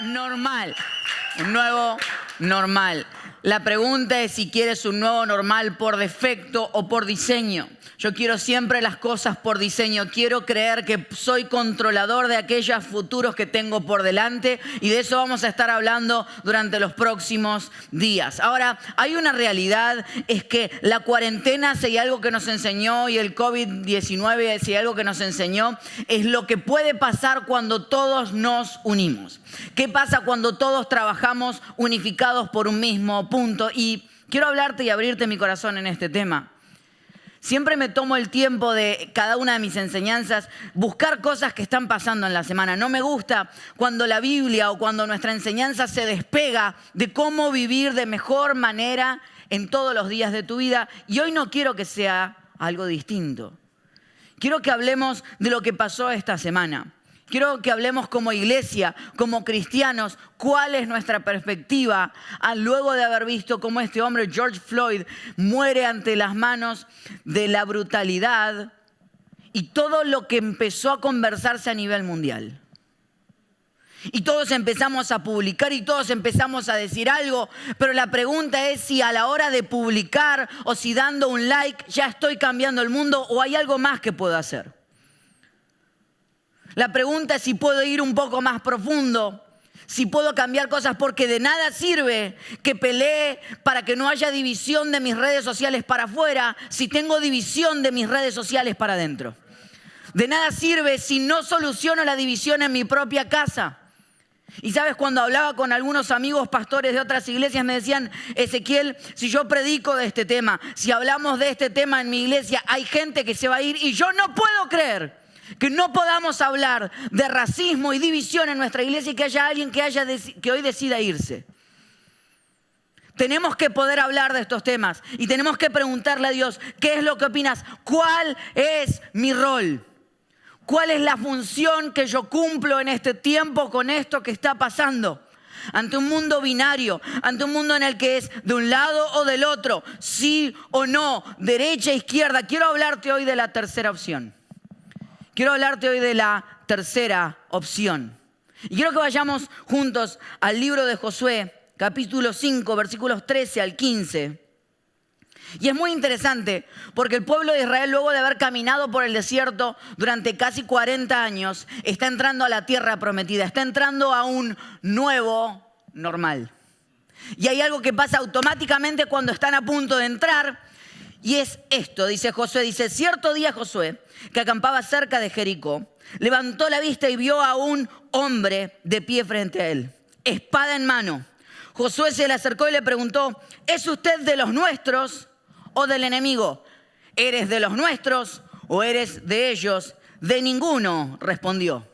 normal. Un nuevo normal. La pregunta es si quieres un nuevo normal por defecto o por diseño. Yo quiero siempre las cosas por diseño. Quiero creer que soy controlador de aquellos futuros que tengo por delante y de eso vamos a estar hablando durante los próximos días. Ahora, hay una realidad, es que la cuarentena, si hay algo que nos enseñó, y el COVID-19, si hay algo que nos enseñó, es lo que puede pasar cuando todos nos unimos. ¿Qué pasa cuando todos trabajamos unificados por un mismo punto? Y quiero hablarte y abrirte mi corazón en este tema. Siempre me tomo el tiempo de cada una de mis enseñanzas buscar cosas que están pasando en la semana. No me gusta cuando la Biblia o cuando nuestra enseñanza se despega de cómo vivir de mejor manera en todos los días de tu vida. Y hoy no quiero que sea algo distinto. Quiero que hablemos de lo que pasó esta semana. Quiero que hablemos como iglesia, como cristianos, cuál es nuestra perspectiva luego de haber visto cómo este hombre, George Floyd, muere ante las manos de la brutalidad y todo lo que empezó a conversarse a nivel mundial. Y todos empezamos a publicar y todos empezamos a decir algo, pero la pregunta es si a la hora de publicar o si dando un like ya estoy cambiando el mundo o hay algo más que puedo hacer. La pregunta es si puedo ir un poco más profundo, si puedo cambiar cosas, porque de nada sirve que pelee para que no haya división de mis redes sociales para afuera si tengo división de mis redes sociales para adentro. De nada sirve si no soluciono la división en mi propia casa. Y sabes, cuando hablaba con algunos amigos pastores de otras iglesias me decían: Ezequiel, si yo predico de este tema, si hablamos de este tema en mi iglesia, hay gente que se va a ir y yo no puedo creer que no podamos hablar de racismo y división en nuestra iglesia y que haya alguien que hoy decida irse. Tenemos que poder hablar de estos temas y tenemos que preguntarle a Dios: ¿qué es lo que opinas? ¿Cuál es mi rol? ¿Cuál es la función que yo cumplo en este tiempo con esto que está pasando? Ante un mundo binario, ante un mundo en el que es de un lado o del otro, sí o no, derecha, izquierda. Quiero hablarte hoy de la tercera opción. Quiero hablarte hoy de la tercera opción. Y quiero que vayamos juntos al libro de Josué, capítulo 5, versículos 13 al 15. Y es muy interesante porque el pueblo de Israel, luego de haber caminado por el desierto durante casi 40 años, está entrando a la tierra prometida, está entrando a un nuevo normal. Y hay algo que pasa automáticamente cuando están a punto de entrar. Y es esto, dice Josué, dice: cierto día Josué, que acampaba cerca de Jericó, levantó la vista y vio a un hombre de pie frente a él, espada en mano. Josué se le acercó y le preguntó: ¿es usted de los nuestros o del enemigo? ¿Eres de los nuestros o eres de ellos? De ninguno, respondió.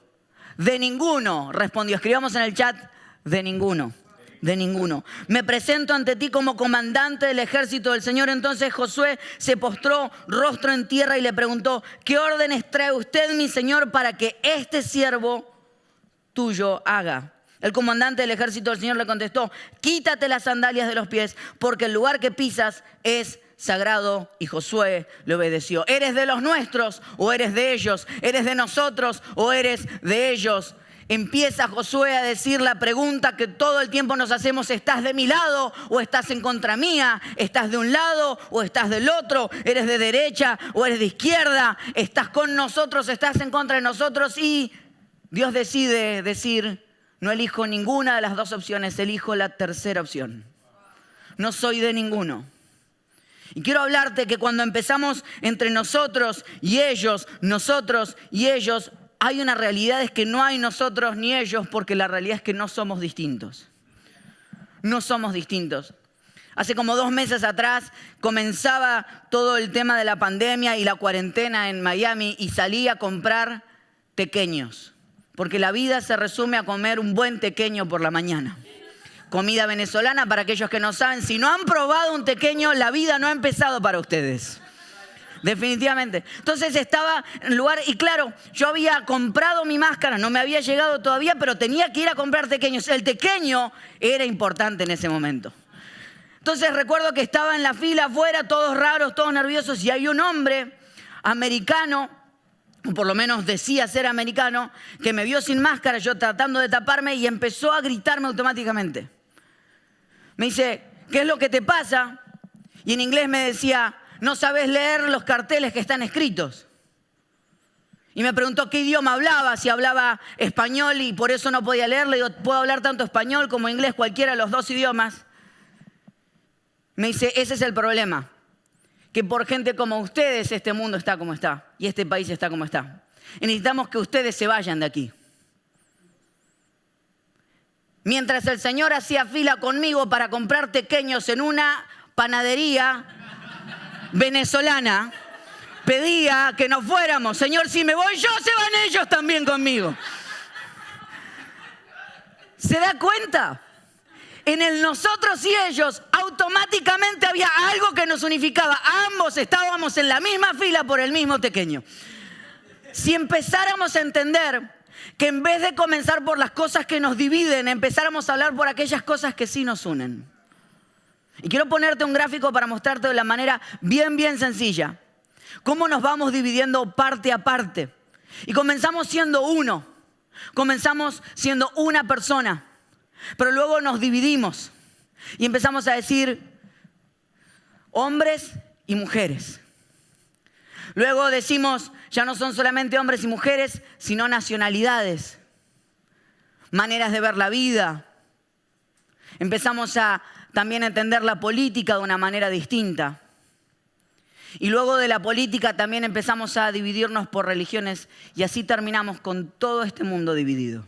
De ninguno, respondió. Escribamos en el chat: de ninguno. De ninguno. Me presento ante ti como comandante del ejército del Señor. Entonces Josué se postró rostro en tierra y le preguntó: ¿qué órdenes trae usted, mi Señor, para que este siervo tuyo haga? El comandante del ejército del Señor le contestó: quítate las sandalias de los pies, porque el lugar que pisas es sagrado. Y Josué le obedeció. ¿Eres de los nuestros o eres de ellos? ¿Eres de nosotros o eres de ellos? Empieza Josué a decir la pregunta que todo el tiempo nos hacemos: ¿estás de mi lado o estás en contra mía? ¿Estás de un lado o estás del otro? ¿Eres de derecha o eres de izquierda? ¿Estás con nosotros o estás en contra de nosotros? Y Dios decide decir: no elijo ninguna de las dos opciones, elijo la tercera opción. No soy de ninguno. Y quiero hablarte que cuando empezamos entre nosotros y ellos, hay una realidad, es que no hay nosotros ni ellos, porque la realidad es que no somos distintos. No somos distintos. Hace como 2 meses atrás comenzaba todo el tema de la pandemia y la cuarentena en Miami y salí a comprar tequeños, porque la vida se resume a comer un buen tequeño por la mañana. Comida venezolana, para aquellos que no saben, si no han probado un tequeño, la vida no ha empezado para ustedes. Definitivamente. Entonces estaba en el lugar y claro, yo había comprado mi máscara, no me había llegado todavía, pero tenía que ir a comprar tequeños. El tequeño era importante en ese momento. Entonces recuerdo que estaba en la fila afuera, todos raros, todos nerviosos, y hay un hombre americano o por lo menos decía ser americano, que me vio sin máscara, yo tratando de taparme, y empezó a gritarme automáticamente. Me dice, ¿qué es lo que te pasa? Y en inglés me decía, no sabes leer los carteles que están escritos. Y me preguntó qué idioma hablaba, si hablaba español y por eso no podía leerlo. Le digo, puedo hablar tanto español como inglés, cualquiera de los dos idiomas. Me dice, ese es el problema, que por gente como ustedes este mundo está como está y este país está como está. Y necesitamos que ustedes se vayan de aquí. Mientras el Señor hacía fila conmigo para comprar tequeños en una panadería venezolana, pedía que nos fuéramos. Señor, si me voy yo, se van ellos también conmigo. ¿Se da cuenta? En el nosotros y ellos automáticamente había algo que nos unificaba. Ambos estábamos en la misma fila por el mismo tequeño. Si empezáramos a entender que en vez de comenzar por las cosas que nos dividen, empezáramos a hablar por aquellas cosas que sí nos unen. Y quiero ponerte un gráfico para mostrarte de la manera bien sencilla cómo nos vamos dividiendo parte a parte. Y comenzamos siendo uno, comenzamos siendo una persona, pero luego nos dividimos y empezamos a decir hombres y mujeres. Luego decimos, ya no son solamente hombres y mujeres, sino nacionalidades, maneras de ver la vida. Empezamos a también entender la política de una manera distinta. Y luego de la política también empezamos a dividirnos por religiones y así terminamos con todo este mundo dividido.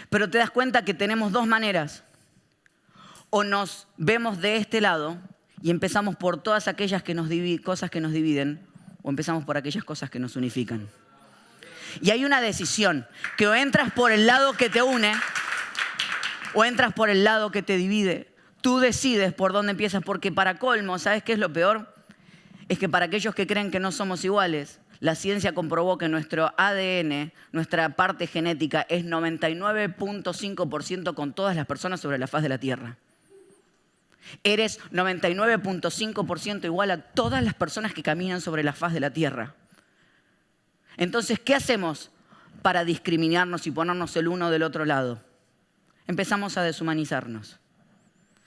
Pero te das cuenta que tenemos dos maneras. O nos vemos de este lado y empezamos por todas aquellas cosas que nos dividen, o empezamos por aquellas cosas que nos unifican. Y hay una decisión, que o entras por el lado que te une, o entras por el lado que te divide. Tú decides por dónde empiezas, porque para colmo, ¿sabes qué es lo peor? Es que para aquellos que creen que no somos iguales, la ciencia comprobó que nuestro ADN, nuestra parte genética, es 99.5% con todas las personas sobre la faz de la Tierra. Eres 99.5% igual a todas las personas que caminan sobre la faz de la Tierra. Entonces, ¿qué hacemos para discriminarnos y ponernos el uno del otro lado? Empezamos a deshumanizarnos.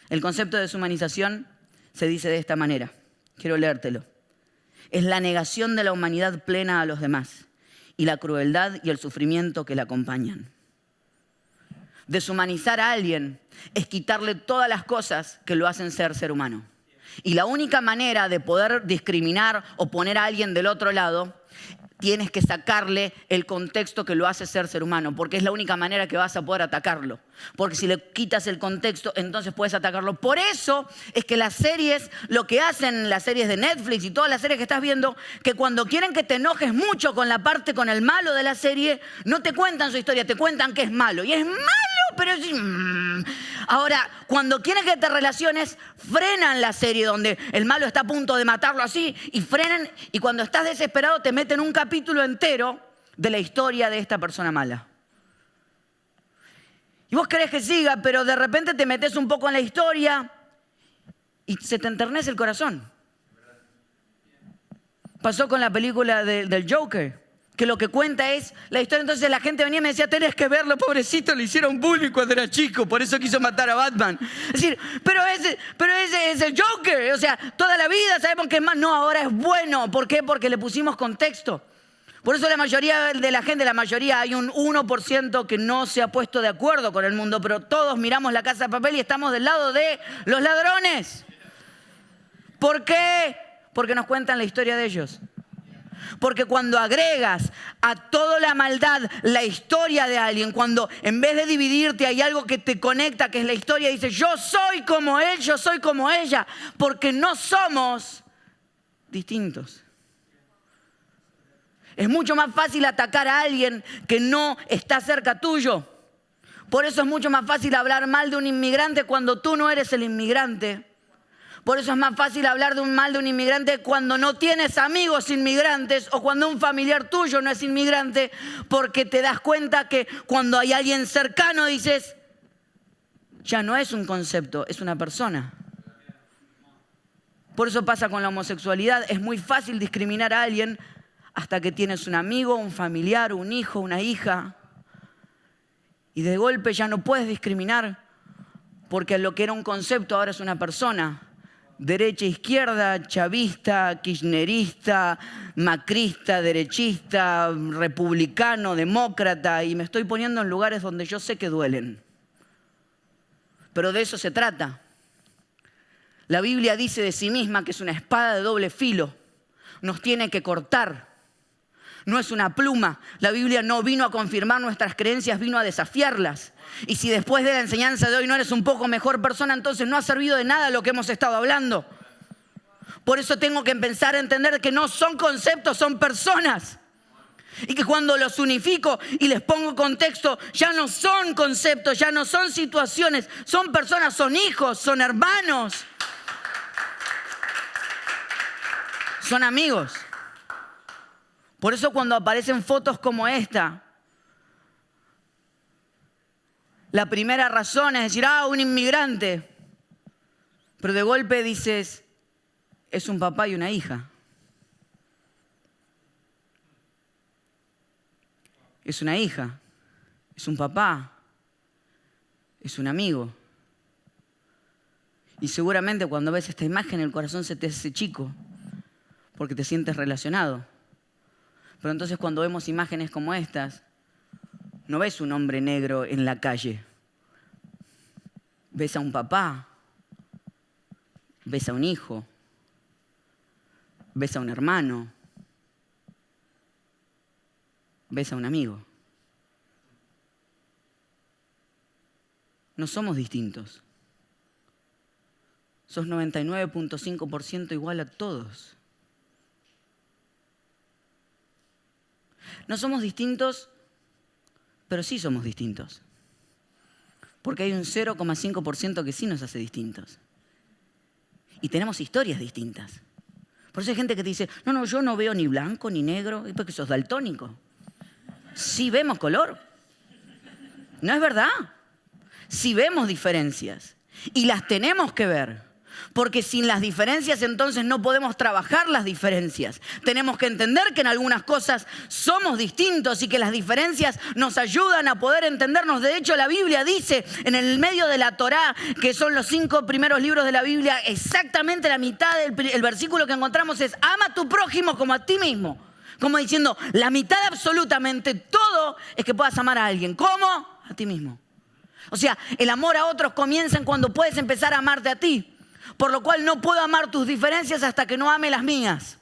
El concepto de deshumanización se dice de esta manera. Quiero leértelo. Es la negación de la humanidad plena a los demás y la crueldad y el sufrimiento que la acompañan. Deshumanizar a alguien es quitarle todas las cosas que lo hacen ser humano. Y la única manera de poder discriminar o poner a alguien del otro lado, tienes que sacarle el contexto que lo hace ser humano, porque es la única manera que vas a poder atacarlo. Porque si le quitas el contexto, entonces puedes atacarlo. Por eso es que las series, lo que hacen las series de Netflix y todas las series que estás viendo, que cuando quieren que te enojes mucho con el malo de la serie, no te cuentan su historia, te cuentan que es malo. Y es malo, pero es... Ahora, cuando quieren que te relaciones, frenan la serie donde el malo está a punto de matarlo así, y frenan, y cuando estás desesperado te meten un capítulo entero de la historia de esta persona mala. Y vos querés que siga, pero de repente te metes un poco en la historia y se te enternece el corazón. Pasó con la película del Joker, que lo que cuenta es la historia. Entonces la gente venía y me decía, tenés que verlo, pobrecito, le hicieron bullying cuando era chico, por eso quiso matar a Batman. Es decir, pero ese es el Joker, o sea, toda la vida sabemos que es más. No, ahora es bueno. ¿Por qué? Porque le pusimos contexto. Por eso la mayoría de la gente, hay un 1% que no se ha puesto de acuerdo con el mundo, pero todos miramos La Casa de Papel y estamos del lado de los ladrones. ¿Por qué? Porque nos cuentan la historia de ellos. Porque cuando agregas a toda la maldad la historia de alguien, cuando en vez de dividirte hay algo que te conecta, que es la historia, dices, yo soy como él, yo soy como ella, porque no somos distintos. Es mucho más fácil atacar a alguien que no está cerca tuyo. Por eso es mucho más fácil hablar mal de un inmigrante cuando tú no eres el inmigrante. Por eso es más fácil hablar mal de un inmigrante cuando no tienes amigos inmigrantes o cuando un familiar tuyo no es inmigrante, porque te das cuenta que cuando hay alguien cercano dices, ya no es un concepto, es una persona. Por eso pasa con la homosexualidad. Es muy fácil discriminar a alguien hasta que tienes un amigo, un familiar, un hijo, una hija. Y de golpe ya no puedes discriminar porque lo que era un concepto ahora es una persona. Derecha, izquierda, chavista, kirchnerista, macrista, derechista, republicano, demócrata. Y me estoy poniendo en lugares donde yo sé que duelen. Pero de eso se trata. La Biblia dice de sí misma que es una espada de doble filo. Nos tiene que cortar. No es una pluma. La Biblia no vino a confirmar nuestras creencias, vino a desafiarlas. Y si después de la enseñanza de hoy no eres un poco mejor persona, entonces no ha servido de nada lo que hemos estado hablando. Por eso tengo que empezar a entender que no son conceptos, son personas. Y que cuando los unifico y les pongo contexto, ya no son conceptos, ya no son situaciones, son personas, son hijos, son hermanos, son amigos. Por eso cuando aparecen fotos como esta, la primera razón es decir, un inmigrante. Pero de golpe dices, es un papá y una hija. Es una hija, es un papá, es un amigo. Y seguramente cuando ves esta imagen el corazón se te hace chico, porque te sientes relacionado. Pero entonces cuando vemos imágenes como estas, no ves un hombre negro en la calle. Ves a un papá, ves a un hijo, ves a un hermano, ves a un amigo. No somos distintos. Sos 99.5% igual a todos. No somos distintos, pero sí somos distintos. Porque hay un 0,5% que sí nos hace distintos. Y tenemos historias distintas. Por eso hay gente que te dice, no, yo no veo ni blanco ni negro, es porque sos daltónico. Sí vemos color. ¿No es verdad? Sí vemos diferencias. Y las tenemos que ver. Porque sin las diferencias entonces no podemos trabajar las diferencias. Tenemos que entender que en algunas cosas somos distintos y que las diferencias nos ayudan a poder entendernos. De hecho, la Biblia dice en el medio de la Torá, que son los 5 primeros libros de la Biblia, exactamente la mitad del versículo que encontramos es ama a tu prójimo como a ti mismo. Como diciendo, la mitad de absolutamente todo es que puedas amar a alguien. ¿Cómo? A ti mismo. O sea, el amor a otros comienza cuando puedes empezar a amarte a ti. Por lo cual no puedo amar tus diferencias hasta que no ame las mías.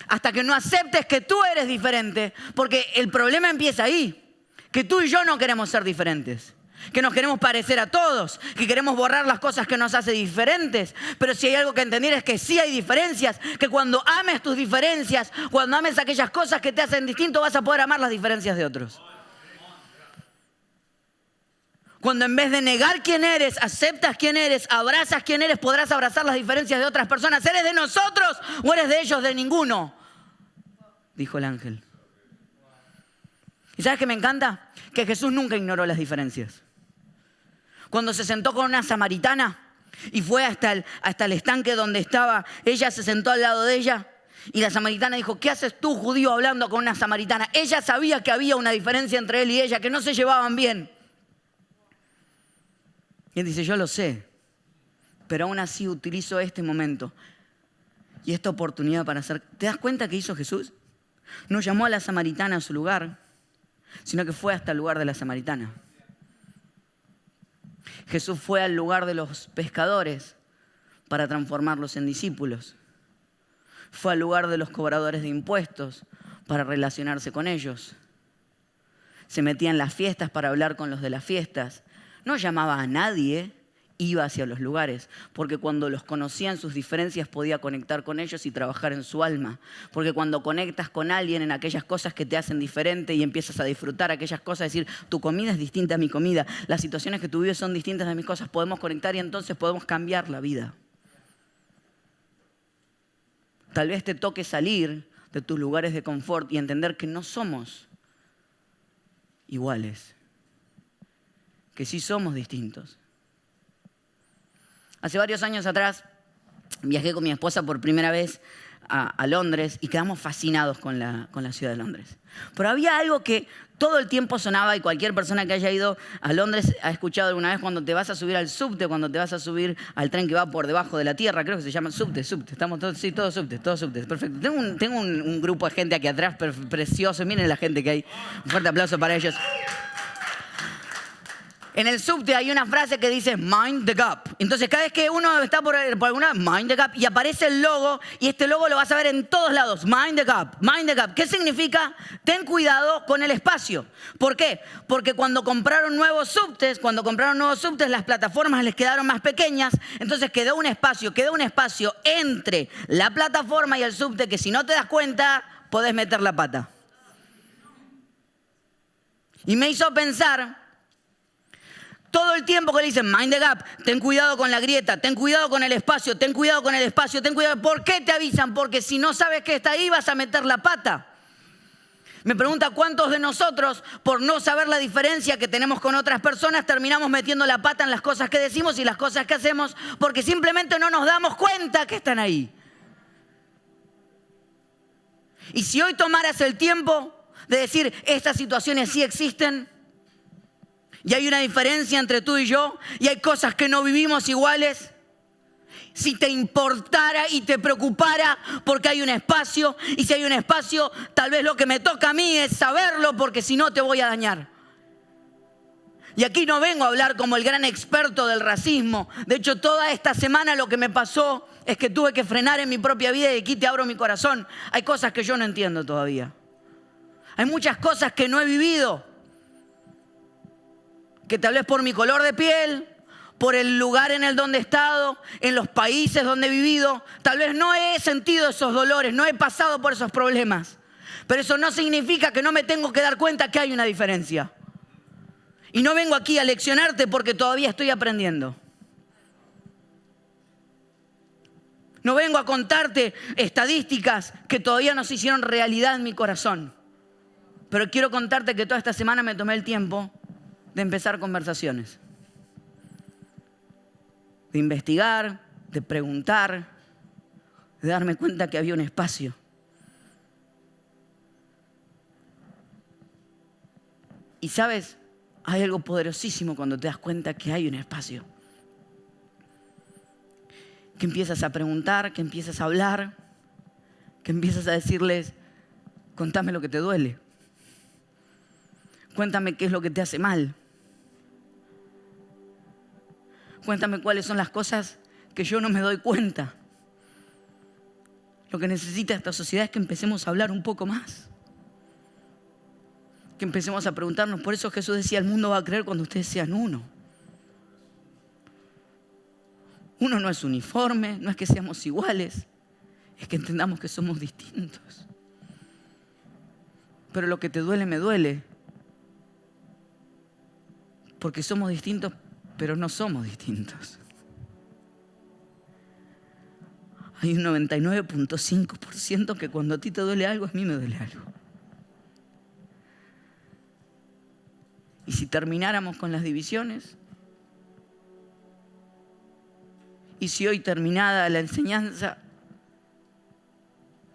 Hasta que no aceptes que tú eres diferente. Porque el problema empieza ahí. Que tú y yo no queremos ser diferentes. Que nos queremos parecer a todos. Que queremos borrar las cosas que nos hacen diferentes. Pero si hay algo que entender es que sí hay diferencias. Que cuando ames tus diferencias, cuando ames aquellas cosas que te hacen distinto, vas a poder amar las diferencias de otros. Cuando en vez de negar quién eres, aceptas quién eres, abrazas quién eres, podrás abrazar las diferencias de otras personas. ¿Eres de nosotros o eres de ellos? De ninguno, dijo el ángel. ¿Y sabes qué me encanta? Que Jesús nunca ignoró las diferencias. Cuando se sentó con una samaritana y fue hasta el estanque donde estaba, ella se sentó al lado de ella. Y la samaritana dijo, ¿qué haces tú, judío, hablando con una samaritana? Ella sabía que había una diferencia entre él y ella, que no se llevaban bien. Y él dice, yo lo sé, pero aún así utilizo este momento y esta oportunidad para hacer... ¿Te das cuenta qué hizo Jesús? No llamó a la samaritana a su lugar, sino que fue hasta el lugar de la samaritana. Jesús fue al lugar de los pescadores para transformarlos en discípulos. Fue al lugar de los cobradores de impuestos para relacionarse con ellos. Se metía en las fiestas para hablar con los de las fiestas. No llamaba a nadie, iba hacia los lugares, porque cuando los conocía en sus diferencias podía conectar con ellos y trabajar en su alma. Porque cuando conectas con alguien en aquellas cosas que te hacen diferente y empiezas a disfrutar aquellas cosas, decir, tu comida es distinta a mi comida, las situaciones que tú vives son distintas a mis cosas, podemos conectar y entonces podemos cambiar la vida. Tal vez te toque salir de tus lugares de confort y entender que no somos iguales. Que sí somos distintos. Hace varios años atrás viajé con mi esposa por primera vez a Londres y quedamos fascinados con la ciudad de Londres. Pero había algo que todo el tiempo sonaba y cualquier persona que haya ido a Londres ha escuchado alguna vez cuando te vas a subir al subte, cuando te vas a subir al tren que va por debajo de la tierra, creo que se llama subte. Estamos todos, sí, todos subtes, perfecto. Tengo un grupo de gente aquí atrás precioso, miren la gente que hay. Un fuerte aplauso para ellos. En el subte hay una frase que dice mind the gap. Entonces cada vez que uno está por alguna, mind the gap, y aparece el logo, y este logo lo vas a ver en todos lados, mind the gap, mind the gap. ¿Qué significa? Ten cuidado con el espacio. ¿Por qué? Porque cuando compraron nuevos subtes, las plataformas les quedaron más pequeñas, entonces quedó un espacio entre la plataforma y el subte que si no te das cuenta, podés meter la pata. Y me hizo pensar todo el tiempo que le dicen, mind the gap, ten cuidado con la grieta, ten cuidado con el espacio, ten cuidado con el espacio, ten cuidado. ¿Por qué te avisan? Porque si no sabes que está ahí vas a meter la pata. Me pregunta cuántos de nosotros, por no saber la diferencia que tenemos con otras personas, terminamos metiendo la pata en las cosas que decimos y las cosas que hacemos porque simplemente no nos damos cuenta que están ahí. Y si hoy tomaras el tiempo de decir, estas situaciones sí existen, y hay una diferencia entre tú y yo, y hay cosas que no vivimos iguales. Si te importara y te preocupara porque hay un espacio, y si hay un espacio, tal vez lo que me toca a mí es saberlo porque si no te voy a dañar. Y aquí no vengo a hablar como el gran experto del racismo. De hecho, toda esta semana lo que me pasó es que tuve que frenar en mi propia vida y aquí te abro mi corazón. Hay cosas que yo no entiendo todavía. Hay muchas cosas que no he vivido. Que tal vez por mi color de piel, por el lugar en el donde he estado, en los países donde he vivido, tal vez no he sentido esos dolores, no he pasado por esos problemas. Pero eso no significa que no me tengo que dar cuenta que hay una diferencia. Y no vengo aquí a leccionarte porque todavía estoy aprendiendo. No vengo a contarte estadísticas que todavía no se hicieron realidad en mi corazón. Pero quiero contarte que toda esta semana me tomé el tiempo de empezar conversaciones, de investigar, de preguntar, de darme cuenta que había un espacio. Y sabes, hay algo poderosísimo cuando te das cuenta que hay un espacio. Que empiezas a preguntar, que empiezas a hablar, que empiezas a decirles, contame lo que te duele. Cuéntame qué es lo que te hace mal. Cuéntame cuáles son las cosas que yo no me doy cuenta. Lo que necesita esta sociedad es que empecemos a hablar un poco más. Que empecemos a preguntarnos. Por eso Jesús decía, el mundo va a creer cuando ustedes sean uno. Uno no es uniforme, no es que seamos iguales. Es que entendamos que somos distintos. Pero lo que te duele, me duele. Porque somos distintos, pero no somos distintos. Hay un 99.5% que cuando a ti te duele algo, a mí me duele algo. Y si termináramos con las divisiones, y si hoy terminada la enseñanza,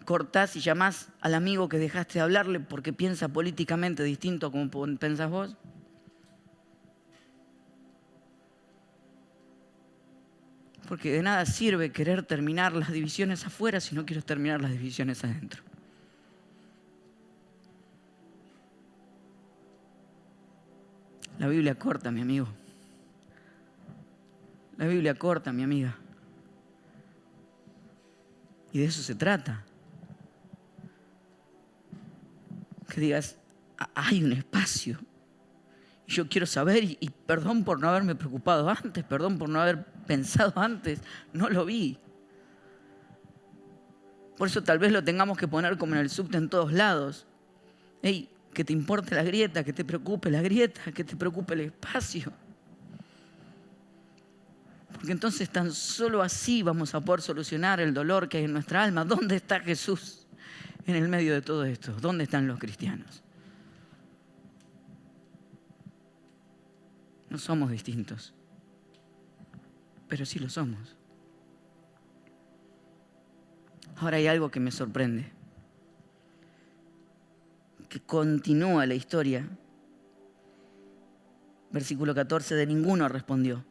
cortás y llamás al amigo que dejaste de hablarle porque piensa políticamente distinto a como pensás vos, porque de nada sirve querer terminar las divisiones afuera si no quiero terminar las divisiones adentro. La Biblia corta, mi amigo. La Biblia corta, mi amiga. Y de eso se trata. Que digas, hay un espacio. Y yo quiero saber, y perdón por no haberme preocupado antes, perdón por no haber pensado antes, no lo vi. Por eso tal vez lo tengamos que poner como en el subte en todos lados. Hey, que te importe la grieta, que te preocupe la grieta, que te preocupe el espacio. Porque entonces tan solo así vamos a poder solucionar el dolor que hay en nuestra alma. ¿Dónde está Jesús en el medio de todo esto? ¿Dónde están los cristianos? No somos distintos, pero sí lo somos. Ahora hay algo que me sorprende. Que continúa la historia. Versículo 14, de ninguno respondió.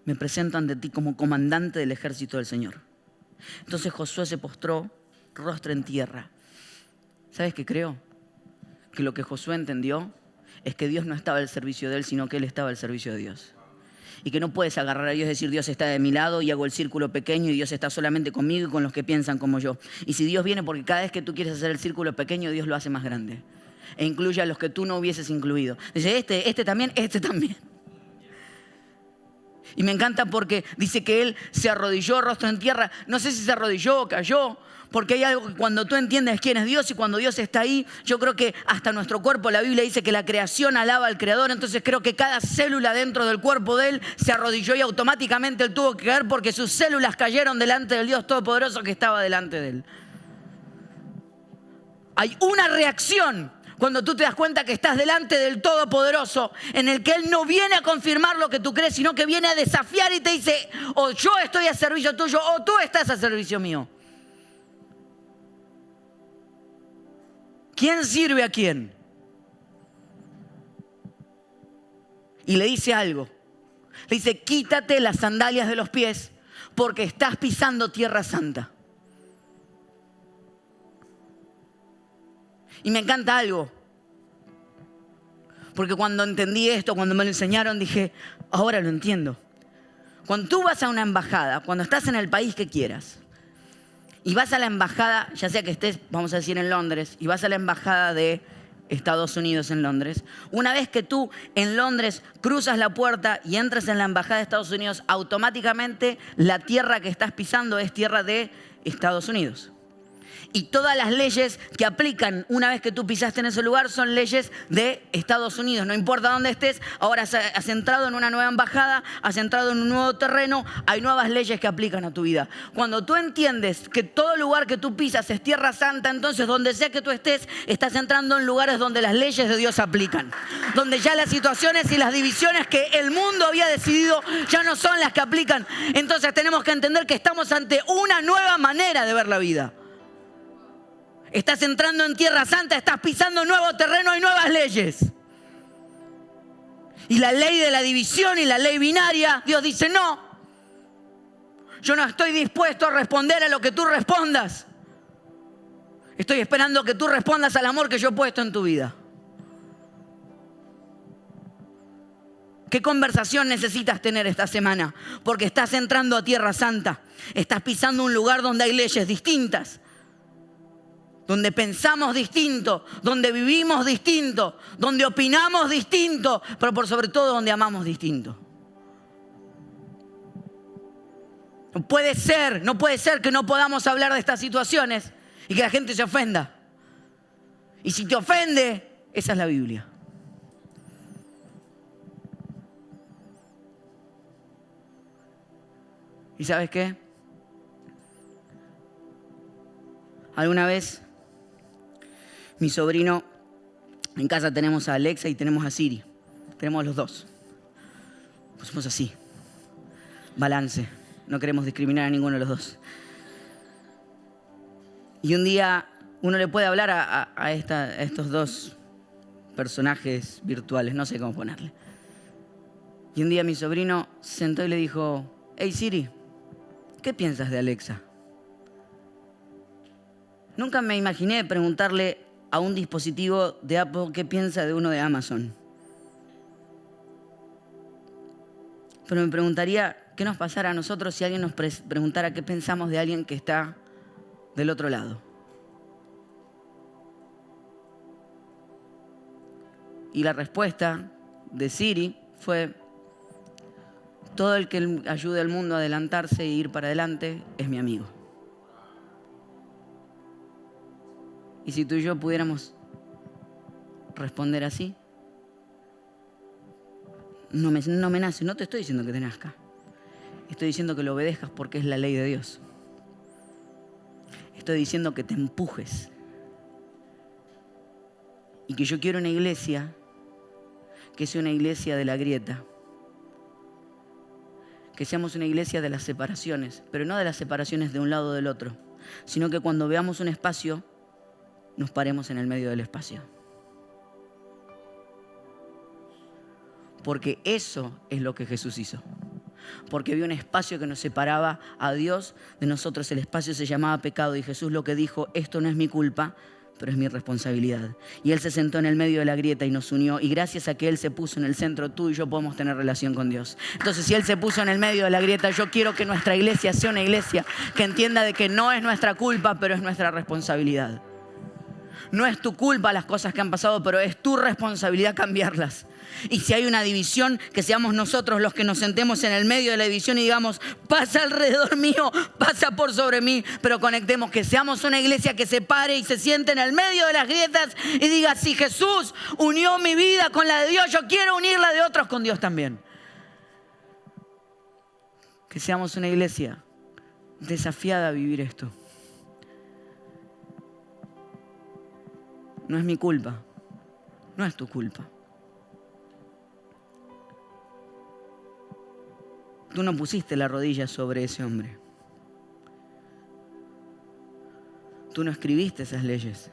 Me presento ante ti como comandante del ejército del Señor. Entonces Josué se postró, rostro en tierra. ¿Sabes qué creo? Que lo que Josué entendió es que Dios no estaba al servicio de él, sino que él estaba al servicio de Dios. Y que no puedes agarrar a Dios y decir, Dios está de mi lado y hago el círculo pequeño y Dios está solamente conmigo y con los que piensan como yo. Y si Dios viene, porque cada vez que tú quieres hacer el círculo pequeño, Dios lo hace más grande. E incluye a los que tú no hubieses incluido. Dice, este también. Y me encanta porque dice que él se arrodilló, rostro en tierra. No sé si se arrodilló o cayó, porque hay algo que cuando tú entiendes quién es Dios y cuando Dios está ahí, yo creo que hasta nuestro cuerpo, la Biblia dice que la creación alaba al Creador. Entonces creo que cada célula dentro del cuerpo de él se arrodilló y automáticamente él tuvo que caer porque sus células cayeron delante del Dios Todopoderoso que estaba delante de él. Hay una reacción cuando tú te das cuenta que estás delante del Todopoderoso, en el que Él no viene a confirmar lo que tú crees, sino que viene a desafiar y te dice, o yo estoy a servicio tuyo, o tú estás a servicio mío. ¿Quién sirve a quién? Y le dice algo. Le dice, quítate las sandalias de los pies, porque estás pisando tierra santa. Y me encanta algo, porque cuando entendí esto, cuando me lo enseñaron, dije, ahora lo entiendo. Cuando tú vas a una embajada, cuando estás en el país que quieras, y vas a la embajada, ya sea que estés, vamos a decir, en Londres, y vas a la embajada de Estados Unidos en Londres, una vez que tú en Londres cruzas la puerta y entras en la embajada de Estados Unidos, automáticamente la tierra que estás pisando es tierra de Estados Unidos. Y todas las leyes que aplican una vez que tú pisaste en ese lugar son leyes de Estados Unidos. No importa dónde estés, ahora has entrado en una nueva embajada, has entrado en un nuevo terreno, hay nuevas leyes que aplican a tu vida. Cuando tú entiendes que todo lugar que tú pisas es tierra santa, entonces donde sea que tú estés, estás entrando en lugares donde las leyes de Dios aplican. Donde ya las situaciones y las divisiones que el mundo había decidido ya no son las que aplican. Entonces tenemos que entender que estamos ante una nueva manera de ver la vida. Estás entrando en tierra santa, estás pisando nuevo terreno y nuevas leyes. Y la ley de la división y la ley binaria, Dios dice no. Yo no estoy dispuesto a responder a lo que tú respondas. Estoy esperando que tú respondas al amor que yo he puesto en tu vida. ¿Qué conversación necesitas tener esta semana? Porque estás entrando a tierra santa. Estás pisando un lugar donde hay leyes distintas. Donde pensamos distinto, donde vivimos distinto, donde opinamos distinto, pero por sobre todo donde amamos distinto. No puede ser que no podamos hablar de estas situaciones y que la gente se ofenda. Y si te ofende, esa es la Biblia. ¿Y sabes qué? Alguna vez mi sobrino, en casa tenemos a Alexa y tenemos a Siri. Tenemos los dos. Pusimos así. Balance. No queremos discriminar a ninguno de los dos. Y un día uno le puede hablar a estos dos personajes virtuales. No sé cómo ponerle. Y un día mi sobrino se sentó y le dijo, hey Siri, ¿qué piensas de Alexa? Nunca me imaginé preguntarle a un dispositivo de Apple qué piensa de uno de Amazon. Pero me preguntaría qué nos pasara a nosotros si alguien nos preguntara qué pensamos de alguien que está del otro lado. Y la respuesta de Siri fue, todo el que ayude al mundo a adelantarse e ir para adelante es mi amigo. Y si tú y yo pudiéramos responder así, no me nace, no te estoy diciendo que te nazca. Estoy diciendo que lo obedezcas porque es la ley de Dios. Estoy diciendo que te empujes. Y que yo quiero una iglesia que sea una iglesia de la grieta. Que seamos una iglesia de las separaciones, pero no de las separaciones de un lado o del otro, sino que cuando veamos un espacio, nos paremos en el medio del espacio. Porque eso es lo que Jesús hizo. Porque había un espacio que nos separaba a Dios de nosotros. El espacio se llamaba pecado y Jesús lo que dijo: esto no es mi culpa, pero es mi responsabilidad. Y Él se sentó en el medio de la grieta y nos unió. Y gracias a que Él se puso en el centro, tú y yo podemos tener relación con Dios. Entonces, si Él se puso en el medio de la grieta, yo quiero que nuestra iglesia sea una iglesia que entienda de que no es nuestra culpa, pero es nuestra responsabilidad. No es tu culpa las cosas que han pasado, pero es tu responsabilidad cambiarlas. Y si hay una división, que seamos nosotros los que nos sentemos en el medio de la división y digamos: pasa alrededor mío, pasa por sobre mí. Pero conectemos, que seamos una iglesia que se pare y se siente en el medio de las grietas y diga: si Jesús unió mi vida con la de Dios, yo quiero unir la de otros con Dios también. Que seamos una iglesia desafiada a vivir esto. No es mi culpa, no es tu culpa. Tú no pusiste la rodilla sobre ese hombre. Tú no escribiste esas leyes.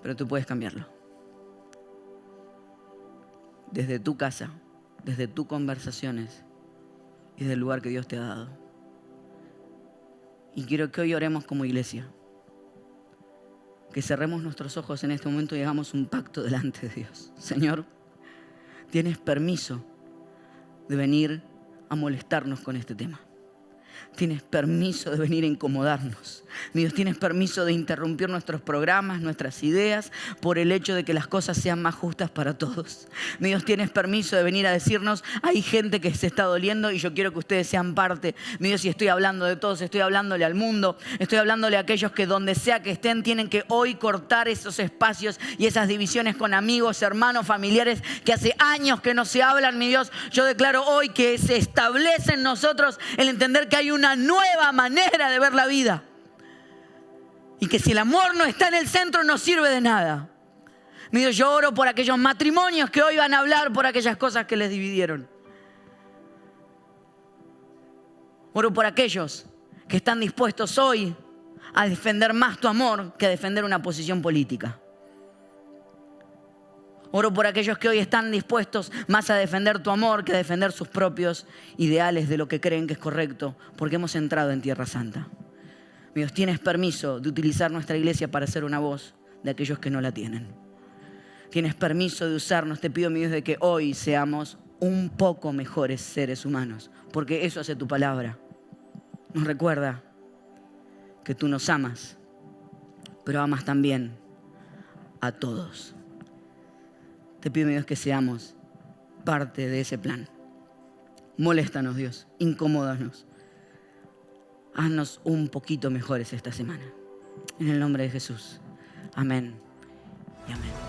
Pero tú puedes cambiarlo. Desde tu casa, desde tus conversaciones y desde el lugar que Dios te ha dado. Y quiero que hoy oremos como iglesia. Que cerremos nuestros ojos en este momento y hagamos un pacto delante de Dios. Señor, tienes permiso de venir a molestarnos con este tema. Tienes permiso de venir a incomodarnos. Mi Dios, tienes permiso de interrumpir nuestros programas, nuestras ideas, por el hecho de que las cosas sean más justas para todos. Mi Dios, tienes permiso de venir a decirnos: hay gente que se está doliendo y yo quiero que ustedes sean parte. Mi Dios, y estoy hablando de todos, estoy hablándole al mundo, estoy hablándole a aquellos que donde sea que estén tienen que hoy cortar esos espacios y esas divisiones con amigos, hermanos, familiares que hace años que no se hablan. Mi Dios, yo declaro hoy que se establece en nosotros el entender que hay una nueva manera de ver la vida. Y que si el amor no está en el centro, no sirve de nada. Mi Dios, yo oro por aquellos matrimonios que hoy van a hablar por aquellas cosas que les dividieron. Oro por aquellos que están dispuestos hoy a defender más tu amor que a defender una posición política. Oro por aquellos que hoy están dispuestos más a defender tu amor que a defender sus propios ideales de lo que creen que es correcto, porque hemos entrado en Tierra Santa. Mi Dios, tienes permiso de utilizar nuestra iglesia para ser una voz de aquellos que no la tienen. Tienes permiso de usarnos. Te pido, mi Dios, de que hoy seamos un poco mejores seres humanos, porque eso hace tu palabra. Nos recuerda que tú nos amas, pero amas también a todos. Te pido, mi Dios, que seamos parte de ese plan. Moléstanos, Dios, incomódanos. Haznos un poquito mejores esta semana. En el nombre de Jesús. Amén y amén.